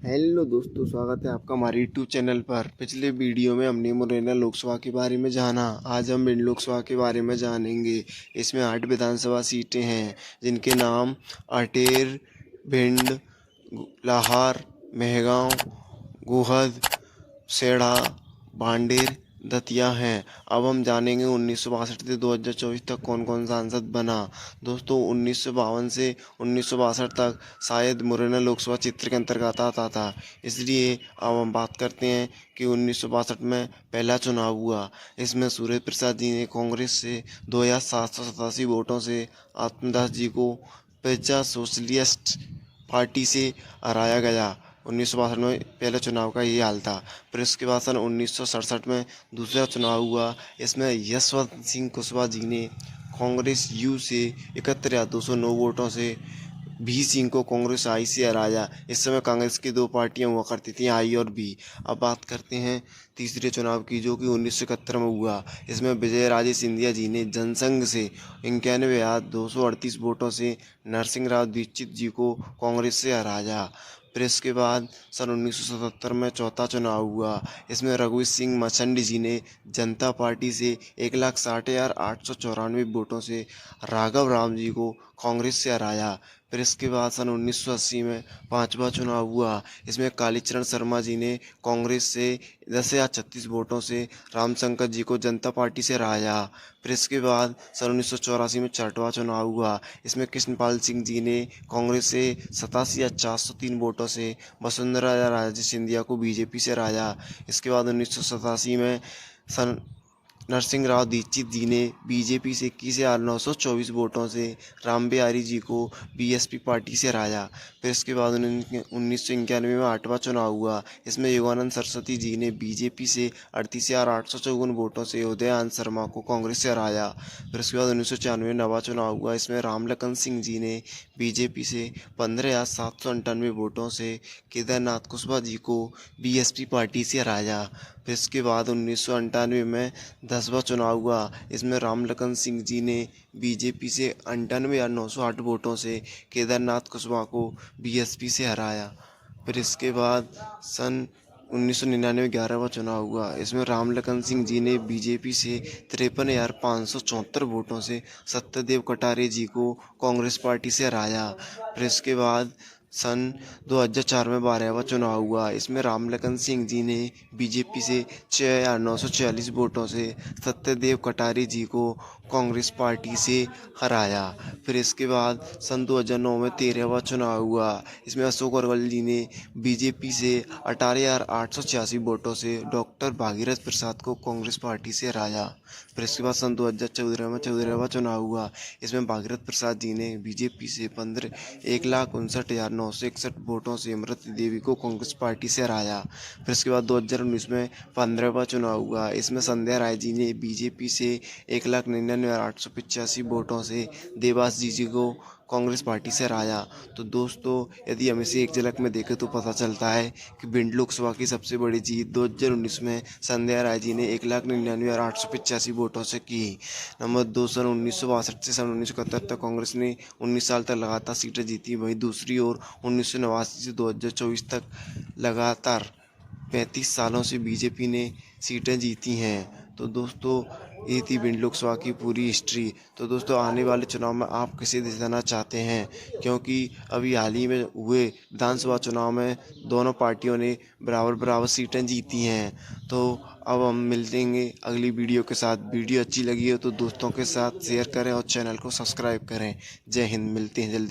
Hello दोस्तों, स्वागत है आपका हमारे यूट्यूब चैनल पर। पिछले वीडियो में हमने मुरैना लोकसभा के बारे में जाना। आज हम भिंड लोकसभा के बारे में जानेंगे। इसमें 8 विधानसभा सीटें हैं, जिनके नाम अटेर, भिंड, लाहार, मेहगांव, गोहद, सेढ़ा, भांडेर, दतिया हैं। अब हम जानेंगे 1962 से 2024 तक कौन कौन सांसद बना। दोस्तों, 1952 से 1962 तक शायद मुरैना लोकसभा क्षेत्र के अंतर्गत आता था, इसलिए अब हम बात करते हैं कि 1962 में पहला चुनाव हुआ। इसमें सूर्य प्रसाद जी ने कांग्रेस से 2787 वोटों से आत्मदास जी को प्रजा सोशलिस्ट पार्टी से हराया गया। 1962 में पहले चुनाव का ये हाल था। फिर इसके बाद सन 1967 में दूसरा चुनाव हुआ। इसमें यशवंत सिंह कुशवाहा जी ने कांग्रेस यू से 71,209 वोटों से भी सिंह को कांग्रेस आई से हराया। इस समय कांग्रेस की दो पार्टियां हुआ करती थीं, आई और बी। अब बात करते हैं तीसरे चुनाव की, जो कि 1971 में हुआ। इसमें विजय राजे सिंधिया जी ने जनसंघ से 91,238 वोटों से नरसिंह राव दीक्षित जी को कांग्रेस से हराया। फिर इसके बाद सन 1977 में चौथा चुनाव हुआ। इसमें रघुवीर सिंह मसंडी जी ने जनता पार्टी से 1,60,894 वोटों से राघव राम जी को कांग्रेस से हराया। फिर इसके बाद सन 1980 में पांचवा चुनाव हुआ। इसमें कालीचरण शर्मा जी ने कांग्रेस से 10,036 वोटों से रामशंकर जी को जनता पार्टी से हराया। फिर इसके बाद सन 1984 में छठवां चुनाव हुआ। इसमें कृष्णपाल सिंह जी ने कांग्रेस से 87,403 वोटों से वसुंधरा राजे सिंधिया को बीजेपी से हराया। इसके बाद 1987 में सन नरसिंह राव दीक्षित जी ने बीजेपी से 21,924 वोटों से राम बिहारी जी को बीएसपी पार्टी से हराया। फिर इसके बाद 1991 में आठवां चुनाव हुआ। इसमें योगानंद सरस्वती जी ने बीजेपी से 38,854 वोटों से उदयन शर्मा को कांग्रेस से हराया। फिर उसके बाद 1996 में नवा चुनाव हुआ। इसमें रामलखन सिंह जी ने बीजेपी से 15,798 वोटों से केदारनाथ कुशवाहा जी को बीएसपी पार्टी से हराया। फिर इसके बाद 1998 में 10वां चुनाव हुआ। इसमें रामलखन सिंह जी ने बीजेपी से 98,908 वोटों से केदारनाथ कुशवाहा को बीएसपी से हराया। फिर इसके बाद सन 1999 11वां चुनाव हुआ। इसमें रामलखन सिंह जी ने बीजेपी से 53,574 वोटों से सत्यदेव कटारे जी को कांग्रेस पार्टी से हराया। फिर इसके बाद सन 2004 में 12वां चुनाव हुआ। इसमें रामलखन सिंह जी ने बीजेपी से 6,946 वोटों से सत्यदेव कटारे जी को कांग्रेस पार्टी से हराया। फिर इसके बाद सन 2009 में 13वां चुनाव हुआ। इसमें अशोक अग्रवाल जी ने बीजेपी से 18,886 वोटों से डॉक्टर भागीरथ प्रसाद को कांग्रेस पार्टी से हराया। फिर इसके बाद सन 2014 में 14वां चुनाव हुआ। इसमें भागीरथ प्रसाद जी ने बीजेपी से 1,59,961 वोटों से अमृत देवी को कांग्रेस पार्टी से हराया। फिर इसके बाद 2019 में 15वां चुनाव हुआ। इसमें संध्या राय जी ने बीजेपी से 1,99,885 वोटों से देवास जी को कांग्रेस पार्टी से हराया। तो दोस्तों, यदि हम इसे एक झलक में देखें तो पता चलता है कि भिंड लोकसभा की सबसे बड़ी जीत 2019 में संध्या राय जी ने 1,99,885 वोटों से की। नंबर 2, सन 1962 से सन 1971 तक कांग्रेस ने 19 साल तक लगातार सीटें जीती। वहीं दूसरी ओर 1989 से 2024 तक लगातार 35 सालों से बीजेपी ने सीटें जीती हैं। तो दोस्तों, ये थी भिंड लोकसभा की पूरी हिस्ट्री। तो दोस्तों, आने वाले चुनाव में आप किसे जिताना चाहते हैं? क्योंकि अभी हाल ही में हुए विधानसभा चुनाव में दोनों पार्टियों ने बराबर बराबर सीटें जीती हैं। तो अब हम मिलेंगे अगली वीडियो के साथ। वीडियो अच्छी लगी हो तो दोस्तों के साथ शेयर करें और चैनल को सब्सक्राइब करें। जय हिंद। मिलते हैं जल्दी।